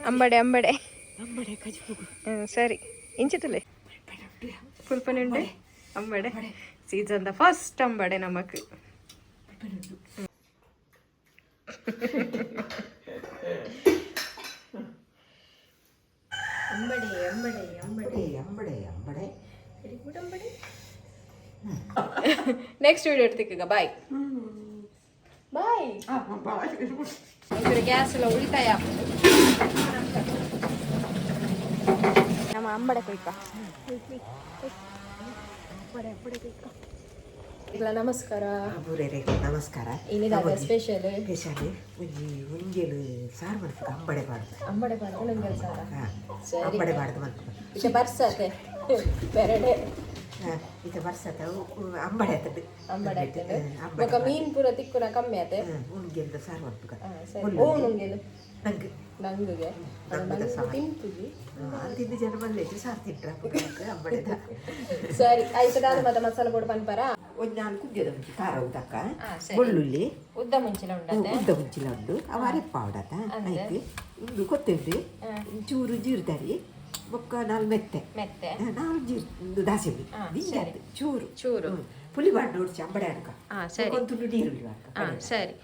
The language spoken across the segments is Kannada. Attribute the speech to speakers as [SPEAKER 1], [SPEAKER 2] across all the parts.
[SPEAKER 1] ಅಂಬಡೆ ಅಂಬಡೆ ಸರಿ ಇಂಚಿತಲೆ ಪುಲ್ಪನುಂಡೆ ಅಂಬಡೆ ಸೀಸನ್ ಫಸ್ಟ್ ಅಂಬಡೆ ನಮಕ್ ಅಂಬಡೆ ಅಂಬಡೆ ಅಂಬಡೆ ಅಂಬಡೆ ಅಂಬಡೆ ವೆರಿ ಗುಡ್ ಅಂಬಡೆ ನೆಕ್ಸ್ಟ್ ವಿಡಿಯೋ എടുത്തേക്കുക ಬಾಯ್ ಬಾಯ್ ಇದ್ರ ಗ್ಯಾಸ್ ಎಲ್ಲ ಉಳಿತಾಯ ನಮ್ಮ ಅಂಬಡೆ ಕೊಯ್ಕ ಇಲ್ಲ ನಮಸ್ಕಾರ
[SPEAKER 2] ನಮಸ್ಕಾರ
[SPEAKER 1] ಏನಿದೆ ಸ್ಪೆಷಲ್
[SPEAKER 2] ಒಂಜಿ ಮುಂಜೇಲು ಸಾರು ಮಾಡ್ಬೇಕು ಅಂಬಡೆ ಪಾಡ್ದು
[SPEAKER 1] ಅಂಬಡೆ ಪಾಡ್ದು ನಂಗೆ ಸಾರ
[SPEAKER 2] ಅಂಬಡೆ ಪಾಡ್ದು ಮಾಡ್ಬೇಕು
[SPEAKER 1] ಇದು ಬರ್ಸತ್ತೆ ಬೆರಡೆ
[SPEAKER 2] ಇದು ಬರ್ಸತ್ತ ಅಂಬಡೆ ಆತದ್ದು
[SPEAKER 1] ಅಂಬಡೆ ಆತದ್ದು ಬೊಕ ಮೀನ್ ಪೂರ ತಿಕ್ಕುನ ಕಮ್ಮಿ ಆತೆ
[SPEAKER 2] ಉಣ್ಗೆಲ್ದ ಸಾರು ಮಾಡ್ಬೇಕು
[SPEAKER 1] ಸರಿ ಓ ನುಂಗೆಲು
[SPEAKER 2] ನಂಗೆ
[SPEAKER 1] ನಂಗೆ ನಂಗೆ ತಿಂತುದು
[SPEAKER 2] ತಿಂದು ಜನ ಬಂದೈತೆ ಸಾರು ತಿಂಟ್ರ ಅಂಬಡೆದ
[SPEAKER 1] ಸರಿ ಆಯ್ತು ನಾನು ಮತ್ತೆ ಮಸಾಲೆ ಪೊಡಿ ಪನ್ಪರ
[SPEAKER 2] ಒಂದು 4 ಕುಗ್ಗದ ಮುಂಚೆ ಖಾರ ಉದ್ದಕ್ಕ ಬೆಳ್ಳುಳ್ಳಿ
[SPEAKER 1] ಉದ್ದ ಮುಂಚಿಲ ಉಂಟು
[SPEAKER 2] ಉದ್ದ ಮುಂಚಿಲ ಉಂಡು ಅವ ಅರೆಪ್ಪ ಉಡತ ಆಯ್ತು ಇಂದು ಕೊತ್ತಂಬರಿ ಚೂರು ಜೀರ್ದಾರಿ ಬೊಕ್ಕ 4 ಮೆತ್ತೆ 4 ಜೀರು ದಾಸಿಲಿ ಚೂರು
[SPEAKER 1] ಚೂರು
[SPEAKER 2] ಪುಳಿ ಬಾಂಡ ಉಡ್ಸಿ ಅಂಬಡೆ ಅಡ್ಕ
[SPEAKER 1] ಸರಿ
[SPEAKER 2] ಒಂದು ನೀರುಳ್ಳಿ ಅಡ್ಕ
[SPEAKER 1] ಸರಿ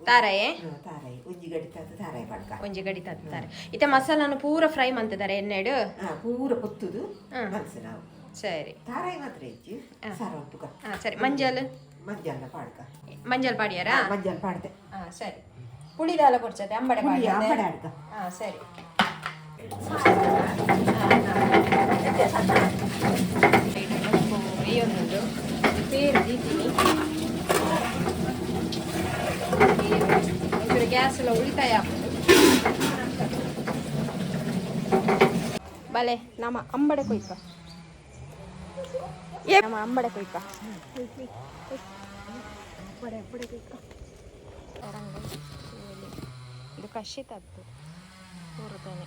[SPEAKER 1] ತಾರಾಯೇ
[SPEAKER 2] ಒಂಜಿ ಗಡಿತಾದ ತಾರಾಯ ಪಡ್ಕ
[SPEAKER 1] ಒಂಜಿ ಗಡಿತಾದ ತಾರ ಇತ್ತೆ ಮಸಾಲಾನು ಪೂರ ಫ್ರೈ ಮಂತಿದ್ದಾರೆ ಎಣ್ಣೆಡು
[SPEAKER 2] ಪೂರ ಕೊತ್ತುದು ಮನಸ್ಸು ನಾವು
[SPEAKER 1] ಸರಿ
[SPEAKER 2] ತಾರಾಯ ಮಾತ್ರ ಹೆಚ್ಚು ಸಾರ ಉಪ್ಪುಕ
[SPEAKER 1] ಸರಿ ಮಂಜಲ್
[SPEAKER 2] ಮಂಜಲ್ನ ಪಾಡ್ಕ
[SPEAKER 1] ಮಂಜಲ್ ಪಾಡಿಯಾರಾ
[SPEAKER 2] ಮಂಜಲ್ ಪಾಡ್ದೆ
[SPEAKER 1] ಸರಿ ಪುಳಿದಾಲ ಕೊಡ್ಸತ್ತೆ ಅಂಬಡೆ
[SPEAKER 2] ಅಂಬಡೆ ಅಡ್ಕ
[SPEAKER 1] ಸರಿ ಬೇಯೊಂದುಂಡು ಬೇರು ದೀತೀನಿ ಗ್ಯಾಸ್ ಎಲ್ಲ ಉಳಿತಾಯ ಬಲೆ ನಮ್ಮ ಅಂಬಡೆ ಕೊಯ್ಕ ನಮ್ಮ ಅಂಬಡೆ ಕೊಯ್ಕ ಇದು ಕಷಿತದ್ದು ಕೂರತಾನೆ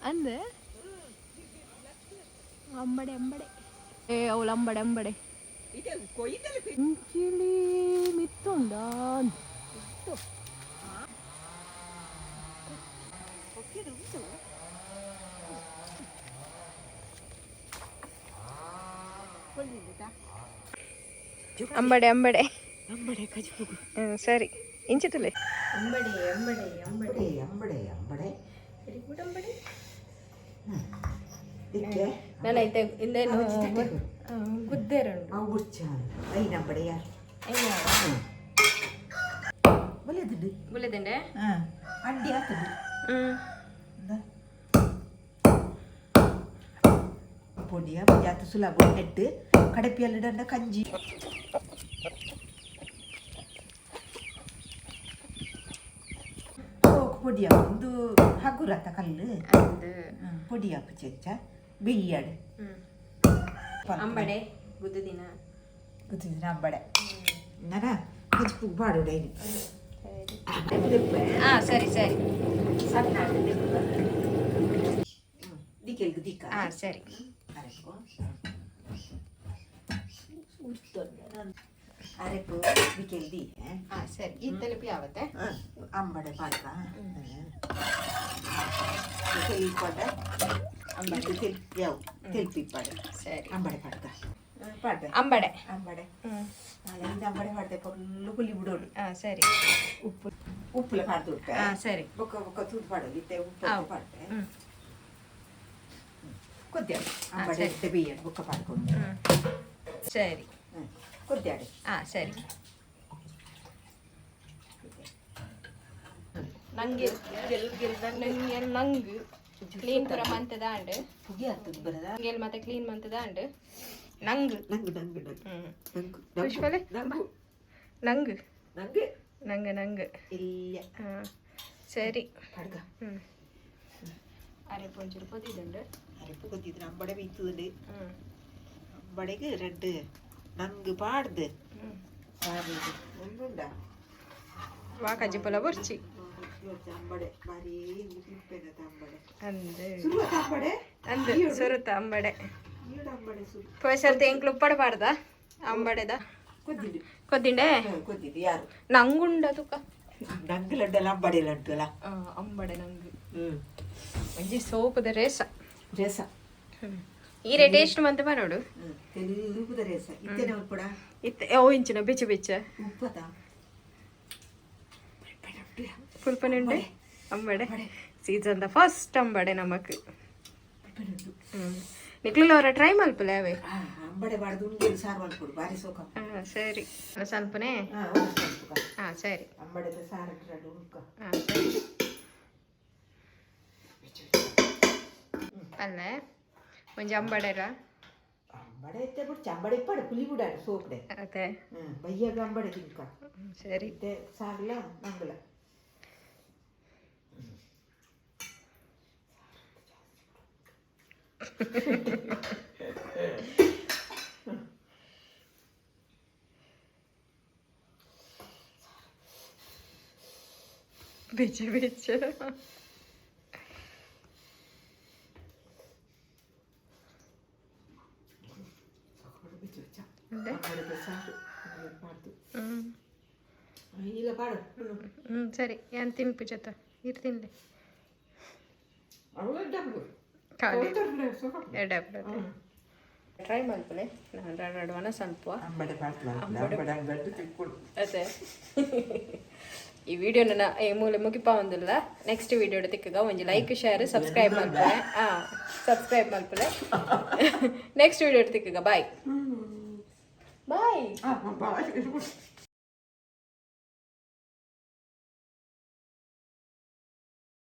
[SPEAKER 1] ಅಂದೆ ಅಂಬಡೆ ಅಂಬಡೆ ಅವಳು ಅಂಬಡೆ ಅಂಬಡೆ ಕಿಳಿ ಮಿತ್ತುಂಡ ಅಂಬಡೆ ಅಂಬಡೆ
[SPEAKER 2] ಅಂಬಡೆ ಕಜಿಪುಗು
[SPEAKER 1] ಸರಿ ಇಂಚಿತಲೆ
[SPEAKER 2] ಅಂಬಡೆ ಅಂಬಡೆ ಅಂಬಡೆ ಅಂಬಡೆ ಅಂಬಡೆ
[SPEAKER 1] ವೆರಿ ಗುಡ್ ಅಂಬಡೆ
[SPEAKER 2] ಇದಕ್ಕೆ
[SPEAKER 1] ನಾನೈತೆ ಇಲ್ಲೇನು ಗುದ್ದೇರುಂಡು
[SPEAKER 2] ಅವು ಬುಚ್ಚ ಐನ ಅಂಬಡೆ ಯಾರು ಬುಲೆದಂಡೆ
[SPEAKER 1] ಬುಲೆದಂಡೆ
[SPEAKER 2] ಅಡ್ಡಿ ಆಗ್ತದೆ പൊടിയ പഞ്ചായത്ത് സുലഭം ഇട്ട് കടപ്പിയല്ലിടേണ്ട കഞ്ചി പൊടിയാക്കും ഇത് ഹഗുരത്ത കല്ല് പൊടിയാക്ക് ചേച്ച ബിയ്യാട്
[SPEAKER 1] ಅಂಬಡೆ ಗುದ್ದಿನ
[SPEAKER 2] ಅಂಬಡೆ ನರ ಕಚ್ಪು ಬಾಡುಡೆ
[SPEAKER 1] ಸರಿ ಸರಿ
[SPEAKER 2] ದಿಕ್ಕೆಲ್ಗು ದಿಕ್ಕ
[SPEAKER 1] ಸರಿ
[SPEAKER 2] ಅರೆಪು ದಿಕ್ಕೆಲ್ದಿ
[SPEAKER 1] ಸರಿ ಈ ತಲುಪಿ ಯಾವತ್ತೆ
[SPEAKER 2] ಅಂಬಡೆ ಪಾಡ್ಕ ತೆಲ್ಕೊಟ ಅಂಬಡೆ ತೆಲ್ಪ್ಯಾವು ತೆಲ್ಪಿ ಪಾಡೆ
[SPEAKER 1] ಸರಿ
[SPEAKER 2] ಅಂಬಡೆ ಪಾಡ್ಕ ಪಾಡ್ದೆ
[SPEAKER 1] ಅಂಬಡೆ
[SPEAKER 2] ಅಂಬಡೆ ಅಲ್ಲಿಂದ ಅಂಬಡೆ ಪಾಡ್ದೆ ಫುಲ್ಲು ಪುಲಿ ಬಿಡೋಡು
[SPEAKER 1] ಸರಿ
[SPEAKER 2] ಉಪ್ಪು ಉಪ್ಪುಲ ಪಾಡ್ದು
[SPEAKER 1] ಸರಿ
[SPEAKER 2] ಬೊಕ್ಕ ಬೊಕ್ಕ ತೂದು ಪಾಡೋದು ಇತ್ತೆ ಉಪ್ಪು ಪಾಡ್ದೆ ಕೊದ್ಯಾಡಿ ಅಂಬಡೆ ಇತ್ತೆ ಬೇಯ್ಯಡು ಬೊಕ್ಕ ಪಾಡ್ಕೊಂಡು
[SPEAKER 1] ಸರಿ
[SPEAKER 2] ಕೊದ್ಯಾಡಿ
[SPEAKER 1] ಸರಿ ನಂಗೆ ನಂಗೆ ಕ್ಲೀನ್ ಪುರ ಮಂತದ ಅಂಡ್
[SPEAKER 2] ಪುಗಿ ಆಗ್ತದೆ ಬರದ
[SPEAKER 1] ಗೆಲ್ ಮತ್ತೆ ಕ್ಲೀನ್ ಮಂತದ ಅಂಡ್ ನಂಗೆ
[SPEAKER 2] ನಂಗೆ ನಂಗೆ ನಂಗೆ
[SPEAKER 1] ಪುಷ್ಪಲೆ ನಂಗೆ
[SPEAKER 2] ನಂಗೆ
[SPEAKER 1] ನಂಗೆ ನಂಗೆ
[SPEAKER 2] ಇಲ್ಲ
[SPEAKER 1] ಸರಿ
[SPEAKER 2] ಪಡ್ಗ
[SPEAKER 3] ಅರೆಪು ಒಂಚೂರು ಕೊದಿದುಂಡು
[SPEAKER 2] ಅರೆಪು ಕೊದ್ದಿದ್ರು ಅಂಬಡೆ ಬೀತುಂಡು ಅಂಬಡೆಗೆ ರೆಡ್ ನಂಗೆ ಪಾಡ್ದು ಒಂದುಂಡ
[SPEAKER 3] ವಾಕಜ್ಜಿ ಪೊಲ ಬರ್ಚಿ
[SPEAKER 2] ಅಂಬಡೆ ಬಾರಿ ತಿಪ್ಪೆದ ಅಂಬಡೆ
[SPEAKER 3] ಅಂದು
[SPEAKER 2] ಸುರುವತ್ತ ಅಂಬಡೆ
[SPEAKER 3] ಅಂದು ಸುರುತ್ತ ಅಂಬಡೆ
[SPEAKER 2] ಈಡು ಅಂಬಡೆ ಸುರು
[SPEAKER 3] ಪೋಸರ್ತಿ ಎಂಕ್ಲು ಉಪ್ಪಡ ಪಾಡ್ದ ಅಂಬಡೆದ
[SPEAKER 2] ಕೊದ್ದಿದ್ದು
[SPEAKER 3] ಕೊದ್ದಿಂಡೆ
[SPEAKER 2] ಕೊದ್ದಿದ್ದು ಯಾರು
[SPEAKER 3] ನಂಗುಂಡ ತುಕ
[SPEAKER 2] ನಂಗೆ ಲಡ್ಡೆಲ್ಲ ಅಂಬಡೆ ಲಡ್ಡಲ್ಲ
[SPEAKER 3] ಅಂಬಡೆ ನಂಗೆ ಒಂಜಿ ಸೋಪುದ ರೇಸ
[SPEAKER 2] ರೇಸ
[SPEAKER 3] ಈರೆ ಟೇಸ್ಟ್ ಮಂತ ಬರೋಡು
[SPEAKER 2] ರೂಪದ ರೇಸ ಇತ್ತೇನೆ ಉಪ್ಪಡ
[SPEAKER 3] ಇತ್ತೆ ಓ ಇಂಚಿನ ಬೆಚ್ಚ ಬೆಚ್ಚ
[SPEAKER 2] ಉಪ್ಪದ
[SPEAKER 3] ಪುಲ್ಪನುಂಡೆ ಅಂಬಡೆ ಸೀಸನ್ದ ಫಸ್ಟ್ ಅಂಬಡೆ ನಮಕ್ ನಿಕ್ಲಿಲ್ಲ ಅವರ ಟ್ರೈ ಮಲ್ಪಲೆ ಅವೇ
[SPEAKER 2] ಅಂಬಡೆ ಬಾಡ್ದು ಉಂಡೇದು ಸಾರು ಮಾಡ್ಕೊಡು ಬಾರಿ ಸೋಕ
[SPEAKER 3] ಸರಿ ಸ್ವಲ್ಪನೇ ಸರಿ
[SPEAKER 2] ಅಂಬಡೆದ ಸಾರು ರಡ್ಡು ಉಳ್ಕ
[SPEAKER 3] ಸರಿ ಅಲ್ಲ ಒಂಜಿ ಅಂಬಡೆರ
[SPEAKER 2] ಅಂಬಡೆ ಎತ್ತೆ ಬಿಡ್ಚ ಅಂಬಡೆ ಇಪ್ಪಡೆ ಪುಲಿ ಬಿಡಾಡು ಸೋಪ್ಡೆ
[SPEAKER 3] ಅದೇ
[SPEAKER 2] ಬಯ್ಯಾಗ ಅಂಬಡೆ ತಿನ್ಕ
[SPEAKER 3] ಸರಿ
[SPEAKER 2] ಸಾರ್ಲ ಮಂಗಳ
[SPEAKER 3] ಬೆಚ್ಚ ಬೆಚ್ಚ
[SPEAKER 2] ಇಲ್ಲ ಪಾಡು
[SPEAKER 3] ಸರಿ ಏನು ತಿನ್ಪು ಜೊತೆ ಇರು ತಿನ್ಲಿ ಟ್ರೈ ಮಾಡ್ಕೊಳ್ಳಿ ನಾನು ರಡವನ ಸ್ವಲ್ಪ ಅದೇ ಈ ವಿಡಿಯೋನ ಈ ಮೂಲೆ ಮುಗಿಪ ಒಂದಿಲ್ಲ ನೆಕ್ಸ್ಟ್ ವಿಡಿಯೋ ತಿಕ್ಕಗ ಒಂಜಿ ಲೈಕ್ ಶೇರ್ ಸಬ್ಸ್ಕ್ರೈಬ್ ಮಾಡ್ಕೊಳ್ಳೆ ಸಬ್ಸ್ಕ್ರೈಬ್ ಮಾಡ್ಕೊಳ್ಳೆ ನೆಕ್ಸ್ಟ್ ವಿಡಿಯೋ ತಿಕ್ಕಗ ಬಾಯ್ ಬಾಯ್